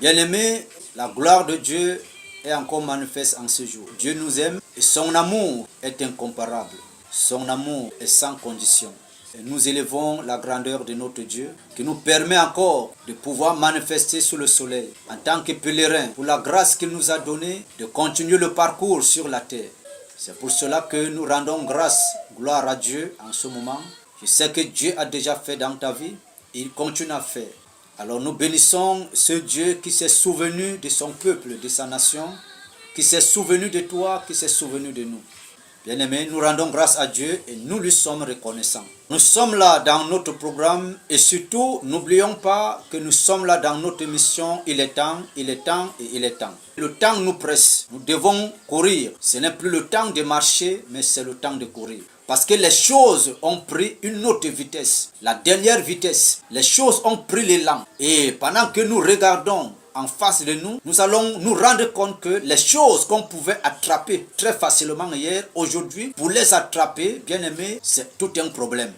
Bien-aimés, la gloire de Dieu est encore manifeste en ce jour. Dieu nous aime et son amour est incomparable. Son amour est sans condition. Et nous élevons la grandeur de notre Dieu qui nous permet encore de pouvoir manifester sous le soleil en tant que pèlerins pour la grâce qu'il nous a donnée de continuer le parcours sur la terre. C'est pour cela que nous rendons grâce, gloire à Dieu en ce moment. Je sais que Dieu a déjà fait dans ta vie et il continue à faire. Alors nous bénissons ce Dieu qui s'est souvenu de son peuple, de sa nation, qui s'est souvenu de toi, qui s'est souvenu de nous. Bien-aimés, nous rendons grâce à Dieu et nous lui sommes reconnaissants. Nous sommes là dans notre programme et surtout, n'oublions pas que nous sommes là dans notre mission. Il est temps, il est temps et il est temps. Le temps nous presse, nous devons courir. Ce n'est plus le temps de marcher, mais c'est le temps de courir. Parce que les choses ont pris une autre vitesse, la dernière vitesse. Les choses ont pris l'élan. Et pendant que nous regardons en face de nous, nous allons nous rendre compte que les choses qu'on pouvait attraper très facilement hier, aujourd'hui, pour les attraper, bien aimés, c'est tout un problème.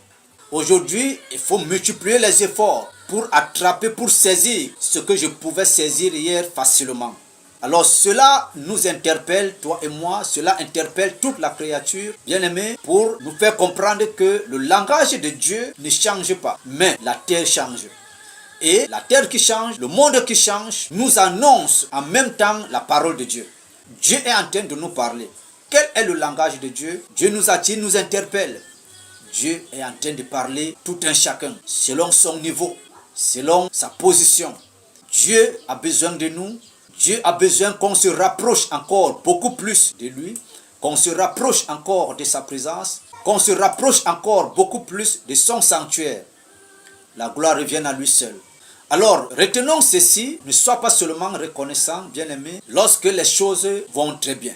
Aujourd'hui, il faut multiplier les efforts pour attraper, pour saisir ce que je pouvais saisir hier facilement. Alors cela nous interpelle, toi et moi, cela interpelle toute la créature, bien aimée, pour nous faire comprendre que le langage de Dieu ne change pas, mais la terre change. Et la terre qui change, le monde qui change, nous annonce en même temps la parole de Dieu. Dieu est en train de nous parler. Quel est le langage de Dieu? Dieu nous attire, nous interpelle. Dieu est en train de parler tout un chacun, selon son niveau, selon sa position. Dieu a besoin de nous. Dieu a besoin qu'on se rapproche encore beaucoup plus de lui, qu'on se rapproche encore de sa présence, qu'on se rapproche encore beaucoup plus de son sanctuaire. La gloire revient à lui seul. Alors, retenons ceci, ne sois pas seulement reconnaissant, bien-aimé, lorsque les choses vont très bien.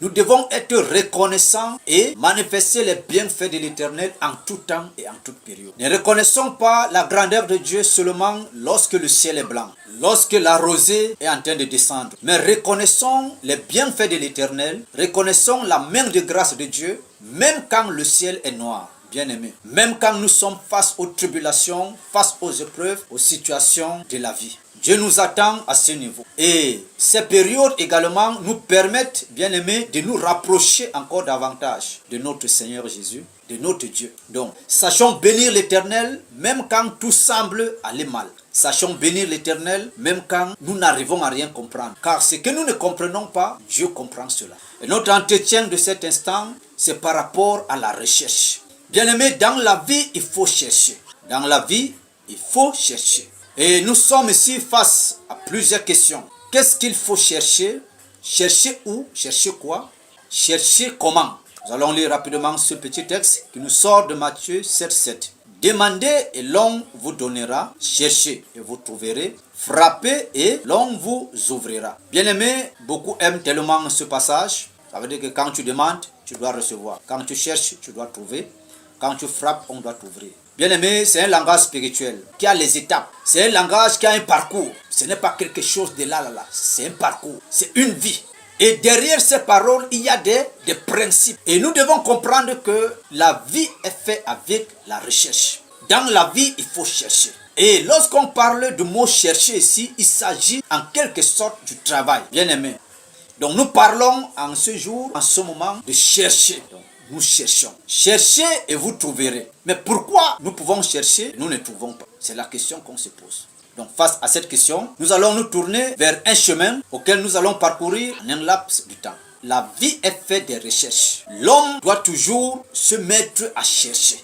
Nous devons être reconnaissants et manifester les bienfaits de l'Éternel en tout temps et en toute période. Ne reconnaissons pas la grandeur de Dieu seulement lorsque le ciel est blanc, lorsque la rosée est en train de descendre. Mais reconnaissons les bienfaits de l'Éternel, reconnaissons la main de grâce de Dieu, même quand le ciel est noir. Bien-aimés, même quand nous sommes face aux tribulations, face aux épreuves, aux situations de la vie. Dieu nous attend à ce niveau. Et ces périodes également nous permettent, bien-aimés, de nous rapprocher encore davantage de notre Seigneur Jésus, de notre Dieu. Donc, sachons bénir l'Éternel même quand tout semble aller mal. Sachons bénir l'Éternel même quand nous n'arrivons à rien comprendre. Car ce que nous ne comprenons pas, Dieu comprend cela. Et notre entretien de cet instant, c'est par rapport à la recherche. Bien-aimés, dans la vie, il faut chercher. Dans la vie, il faut chercher. Et nous sommes ici face à plusieurs questions. Qu'est-ce qu'il faut chercher? Chercher où? Chercher quoi? Chercher comment? Nous allons lire rapidement ce petit texte qui nous sort de Matthieu 7,7. Demandez et l'on vous donnera. Cherchez et vous trouverez. Frappez et l'on vous ouvrira. Bien-aimés, beaucoup aiment tellement ce passage. Ça veut dire que quand tu demandes, tu dois recevoir. Quand tu cherches, tu dois trouver. Quand tu frappes, on doit t'ouvrir. Bien-aimé, c'est un langage spirituel qui a les étapes. C'est un langage qui a un parcours. Ce n'est pas quelque chose de là. C'est un parcours. C'est une vie. Et derrière ces paroles, il y a des principes. Et nous devons comprendre que la vie est faite avec la recherche. Dans la vie, il faut chercher. Et lorsqu'on parle du mot chercher ici, il s'agit en quelque sorte du travail. Bien-aimé. Donc nous parlons en ce jour, en ce moment, de chercher. Donc, nous cherchons. Cherchez et vous trouverez. Mais pourquoi nous pouvons chercher et nous ne trouvons pas? C'est la question qu'on se pose. Donc face à cette question, nous allons nous tourner vers un chemin auquel nous allons parcourir en un laps du temps. La vie est faite des recherches. L'homme doit toujours se mettre à chercher.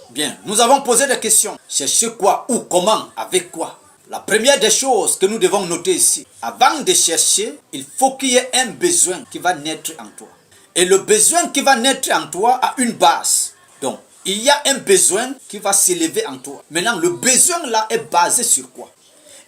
Bien, nous avons posé des questions. Chercher quoi? Où? Comment? Avec quoi? La première des choses que nous devons noter ici, avant de chercher, il faut qu'il y ait un besoin qui va naître en toi. Et le besoin qui va naître en toi a une base. Donc, il y a un besoin qui va s'élever en toi. Maintenant, le besoin là est basé sur quoi?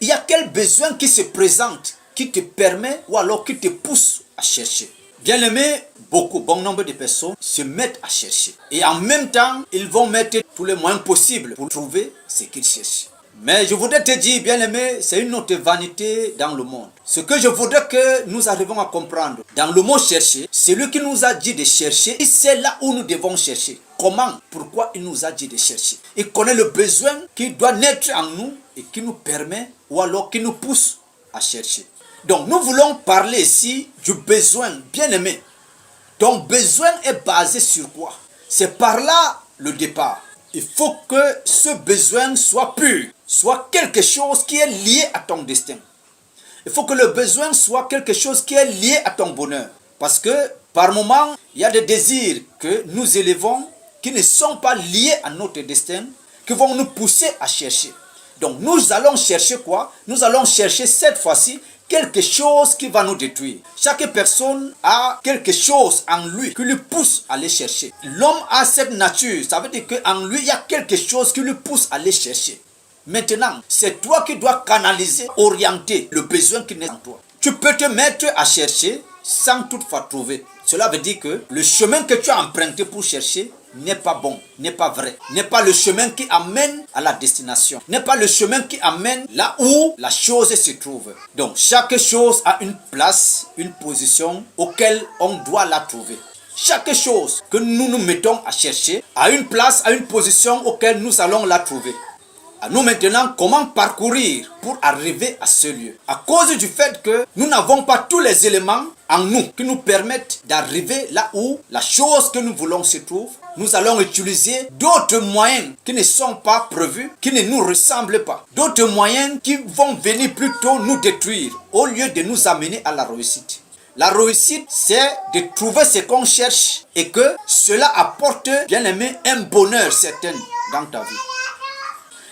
Il y a quel besoin qui se présente, qui te permet ou alors qui te pousse à chercher? Bien-aimé, bon nombre de personnes se mettent à chercher. Et en même temps, ils vont mettre tous les moyens possibles pour trouver ce qu'ils cherchent. Mais je voudrais te dire, bien-aimé, c'est une autre vanité dans le monde. Ce que je voudrais que nous arrivions à comprendre, dans le mot chercher, celui qui nous a dit de chercher, il sait là où nous devons chercher. Comment? Pourquoi il nous a dit de chercher? Il connaît le besoin qui doit naître en nous et qui nous permet, ou alors qui nous pousse à chercher. Donc nous voulons parler ici du besoin, bien-aimé. Ton besoin est basé sur quoi? C'est par là le départ. Il faut que ce besoin soit pur, soit quelque chose qui est lié à ton destin. Il faut que le besoin soit quelque chose qui est lié à ton bonheur. Parce que par moments, il y a des désirs que nous élevons qui ne sont pas liés à notre destin, qui vont nous pousser à chercher. Donc nous allons chercher quoi? Nous allons chercher cette fois-ci quelque chose qui va nous détruire. Chaque personne a quelque chose en lui qui lui pousse à aller chercher. L'homme a cette nature, ça veut dire qu'en lui, il y a quelque chose qui lui pousse à aller chercher. Maintenant, c'est toi qui dois canaliser, orienter le besoin qui naît en toi. Tu peux te mettre à chercher sans toutefois trouver. Cela veut dire que le chemin que tu as emprunté pour chercher n'est pas bon, n'est pas vrai, n'est pas le chemin qui amène à la destination, n'est pas le chemin qui amène là où la chose se trouve. Donc chaque chose a une place, une position auquel on doit la trouver. Chaque chose que nous nous mettons à chercher a une place, a une position auquel nous allons la trouver. À nous maintenant, comment parcourir pour arriver à ce lieu? À cause du fait que nous n'avons pas tous les éléments en nous qui nous permettent d'arriver là où la chose que nous voulons se trouve, nous allons utiliser d'autres moyens qui ne sont pas prévus, qui ne nous ressemblent pas. D'autres moyens qui vont venir plutôt nous détruire au lieu de nous amener à la réussite. La réussite, c'est de trouver ce qu'on cherche et que cela apporte, bien aimé, un bonheur certain dans ta vie.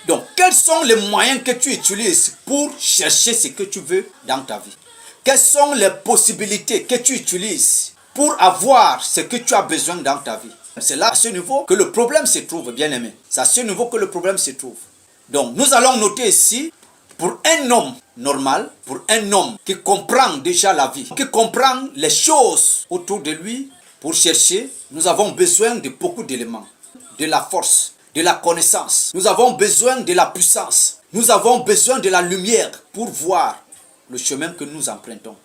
Donc, quels sont les moyens que tu utilises pour chercher ce que tu veux dans ta vie? Quelles sont les possibilités que tu utilises pour avoir ce que tu as besoin dans ta vie? C'est là, à ce niveau, que le problème se trouve, bien aimé. C'est à ce niveau que le problème se trouve. Donc, nous allons noter ici, pour un homme normal, pour un homme qui comprend déjà la vie, qui comprend les choses autour de lui, pour chercher, nous avons besoin de beaucoup d'éléments. De la force, de la connaissance. Nous avons besoin de la puissance. Nous avons besoin de la lumière pour voir le chemin que nous empruntons.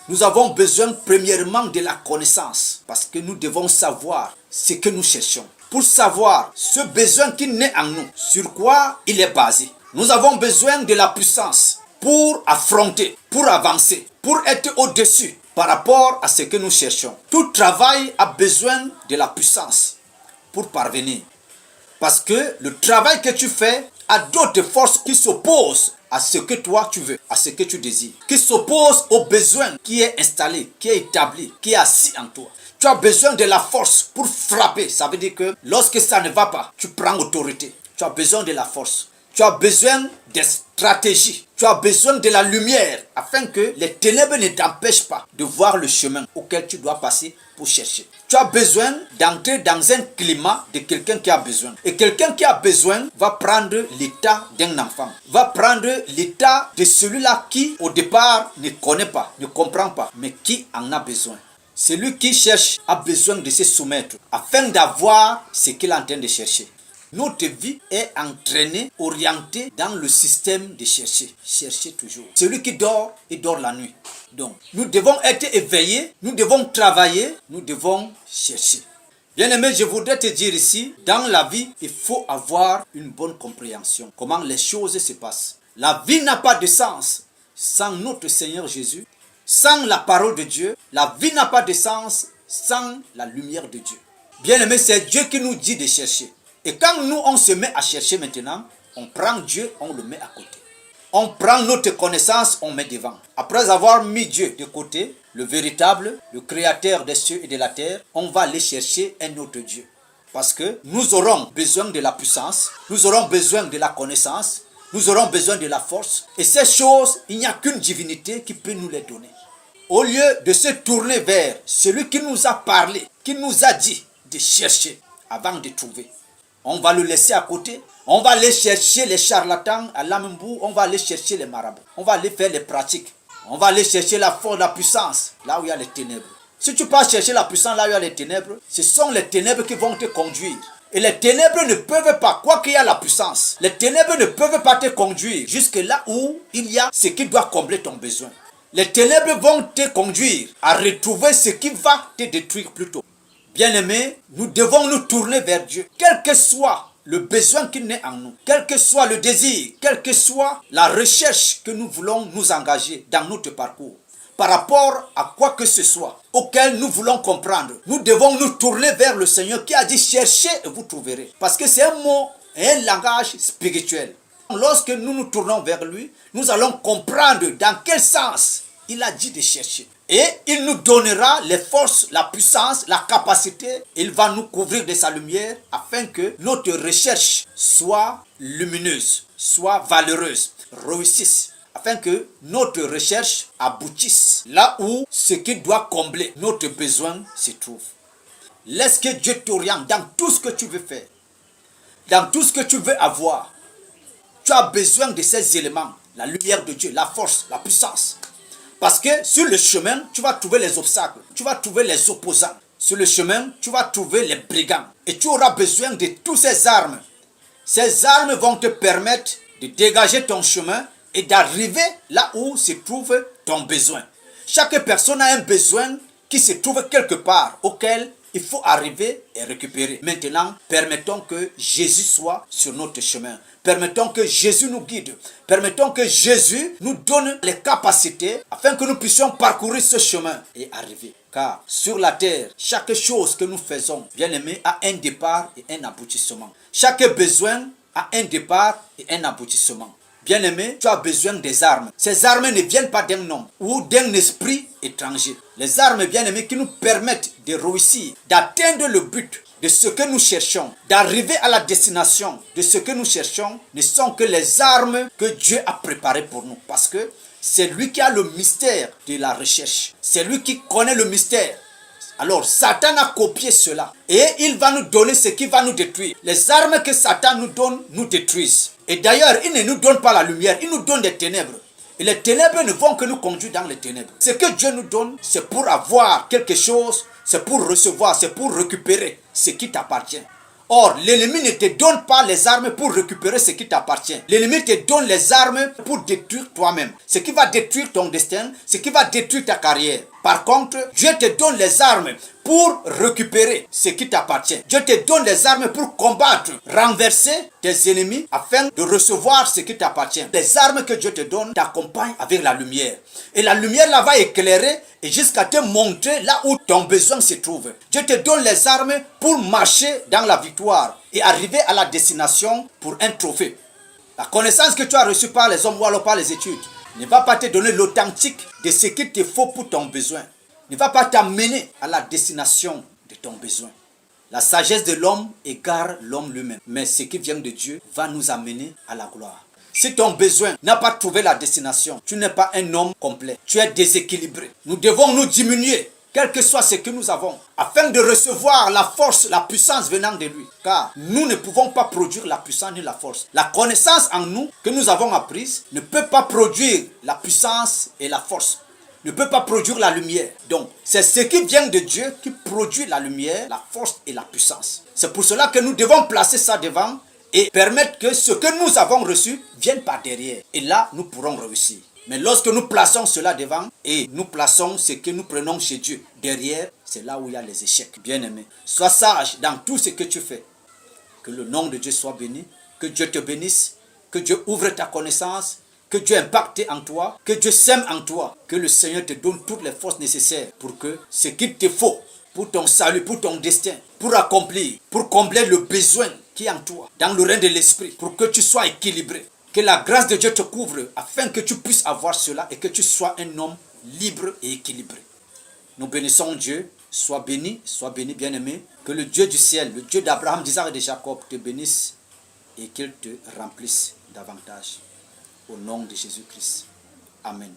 Nous avons besoin premièrement de la connaissance parce que nous devons savoir ce que nous cherchons. Pour savoir ce besoin qui naît en nous, sur quoi il est basé. Nous avons besoin de la puissance pour affronter, pour avancer, pour être au-dessus par rapport à ce que nous cherchons. Tout travail a besoin de la puissance pour parvenir. Parce que le travail que tu fais a d'autres forces qui s'opposent à ce que toi tu veux, à ce que tu désires, qui s'opposent au besoin qui est installé, qui est établi, qui est assis en toi. Tu as besoin de la force pour frapper. Ça veut dire que lorsque ça ne va pas, tu prends autorité. Tu as besoin de la force. Tu as besoin des stratégies. Tu as besoin de la lumière afin que les ténèbres ne t'empêchent pas de voir le chemin auquel tu dois passer pour chercher. Tu as besoin d'entrer dans un climat de quelqu'un qui a besoin. Et quelqu'un qui a besoin va prendre l'état d'un enfant. Va prendre l'état de celui-là qui, au départ, ne connaît pas, ne comprend pas, mais qui en a besoin. Celui qui cherche a besoin de se soumettre afin d'avoir ce qu'il est en train de chercher. Notre vie est entraînée, orientée dans le système de chercher. Chercher toujours. Celui qui dort, il dort la nuit. Donc, nous devons être éveillés, nous devons travailler, nous devons chercher. Bien-aimé, je voudrais te dire ici, dans la vie, il faut avoir une bonne compréhension. Comment les choses se passent. La vie n'a pas de sens sans notre Seigneur Jésus, sans la parole de Dieu. La vie n'a pas de sens sans la lumière de Dieu. Bien-aimé, c'est Dieu qui nous dit de chercher. Et quand nous, on se met à chercher maintenant, on prend Dieu, on le met à côté. On prend notre connaissance, on met devant. Après avoir mis Dieu de côté, le véritable, le créateur des cieux et de la terre, on va aller chercher un autre Dieu. Parce que nous aurons besoin de la puissance, nous aurons besoin de la connaissance, nous aurons besoin de la force. Et ces choses, il n'y a qu'une divinité qui peut nous les donner. Au lieu de se tourner vers celui qui nous a parlé, qui nous a dit de chercher avant de trouver, on va le laisser à côté. On va aller chercher les charlatans à Lamembou. On va aller chercher les marabouts. On va aller faire les pratiques. On va aller chercher la force, la puissance, là où il y a les ténèbres. Si tu pars chercher la puissance là où il y a les ténèbres, ce sont les ténèbres qui vont te conduire. Et les ténèbres ne peuvent pas, quoi qu'il y a la puissance, les ténèbres ne peuvent pas te conduire jusque là où il y a ce qui doit combler ton besoin. Les ténèbres vont te conduire à retrouver ce qui va te détruire plus tôt. Bien-aimés, nous devons nous tourner vers Dieu. Quel que soit le besoin qui naît en nous, quel que soit le désir, quelle que soit la recherche que nous voulons nous engager dans notre parcours, par rapport à quoi que ce soit auquel nous voulons comprendre, nous devons nous tourner vers le Seigneur qui a dit cherchez et vous trouverez. Parce que c'est un mot et un langage spirituel. Lorsque nous nous tournons vers lui, nous allons comprendre dans quel sens il a dit de chercher. Et il nous donnera les forces, la puissance, la capacité. Il va nous couvrir de sa lumière afin que notre recherche soit lumineuse, soit valeureuse, réussisse. Afin que notre recherche aboutisse là où ce qui doit combler notre besoin se trouve. Laisse que Dieu t'oriente dans tout ce que tu veux faire, dans tout ce que tu veux avoir. Tu as besoin de ces éléments, la lumière de Dieu, la force, la puissance. Parce que sur le chemin, tu vas trouver les obstacles, tu vas trouver les opposants. Sur le chemin, tu vas trouver les brigands. Et tu auras besoin de toutes ces armes. Ces armes vont te permettre de dégager ton chemin et d'arriver là où se trouve ton besoin. Chaque personne a un besoin qui se trouve quelque part auquel il faut arriver et récupérer. Maintenant, permettons que Jésus soit sur notre chemin. Permettons que Jésus nous guide. Permettons que Jésus nous donne les capacités afin que nous puissions parcourir ce chemin et arriver. Car sur la terre, chaque chose que nous faisons, bien aimé, a un départ et un aboutissement. Chaque besoin a un départ et un aboutissement. Bien-aimé, tu as besoin des armes. Ces armes ne viennent pas d'un homme ou d'un esprit étranger. Les armes, bien-aimés, qui nous permettent de réussir, d'atteindre le but de ce que nous cherchons, d'arriver à la destination de ce que nous cherchons, ne sont que les armes que Dieu a préparées pour nous. Parce que c'est lui qui a le mystère de la recherche. C'est lui qui connaît le mystère. Alors, Satan a copié cela. Et il va nous donner ce qui va nous détruire. Les armes que Satan nous donne nous détruisent. Et d'ailleurs, il ne nous donne pas la lumière, il nous donne des ténèbres. Et les ténèbres ne vont que nous conduire dans les ténèbres. Ce que Dieu nous donne, c'est pour avoir quelque chose, c'est pour recevoir, c'est pour récupérer ce qui t'appartient. Or, l'ennemi ne te donne pas les armes pour récupérer ce qui t'appartient. L'ennemi te donne les armes pour détruire toi-même. Ce qui va détruire ton destin, ce qui va détruire ta carrière. Par contre, Dieu te donne les armes pour récupérer ce qui t'appartient. Dieu te donne les armes pour combattre, renverser tes ennemis afin de recevoir ce qui t'appartient. Les armes que Dieu te donne t'accompagnent avec la lumière. Et la lumière là va éclairer et jusqu'à te montrer là où ton besoin se trouve. Dieu te donne les armes pour marcher dans la victoire et arriver à la destination pour un trophée. La connaissance que tu as reçue par les hommes ou alors par les études ne va pas te donner l'authentique de ce qu'il te faut pour ton besoin. Ne va pas t'amener à la destination de ton besoin. La sagesse de l'homme égare l'homme lui-même. Mais ce qui vient de Dieu va nous amener à la gloire. Si ton besoin n'a pas trouvé la destination, tu n'es pas un homme complet. Tu es déséquilibré. Nous devons nous diminuer, quel que soit ce que nous avons, afin de recevoir la force, la puissance venant de lui. Car nous ne pouvons pas produire la puissance ni la force. La connaissance en nous que nous avons apprise ne peut pas produire la puissance et la force. Ne peut pas produire la lumière. Donc, c'est ce qui vient de Dieu qui produit la lumière, la force et la puissance. C'est pour cela que nous devons placer ça devant et permettre que ce que nous avons reçu vienne par derrière. Et là, nous pourrons réussir. Mais lorsque nous plaçons cela devant et nous plaçons ce que nous prenons chez Dieu derrière, c'est là où il y a les échecs. Bien-aimé, sois sage dans tout ce que tu fais. Que le nom de Dieu soit béni, que Dieu te bénisse, que Dieu ouvre ta connaissance, que Dieu impacte en toi, que Dieu sème en toi, que le Seigneur te donne toutes les forces nécessaires pour que ce qu'il te faut pour ton salut, pour ton destin, pour accomplir, pour combler le besoin qui est en toi, dans le règne de l'esprit, pour que tu sois équilibré. Que la grâce de Dieu te couvre afin que tu puisses avoir cela et que tu sois un homme libre et équilibré. Nous bénissons Dieu. Sois béni, bien-aimé. Que le Dieu du ciel, le Dieu d'Abraham, d'Isaac et de Jacob te bénisse et qu'il te remplisse davantage. Au nom de Jésus-Christ. Amen.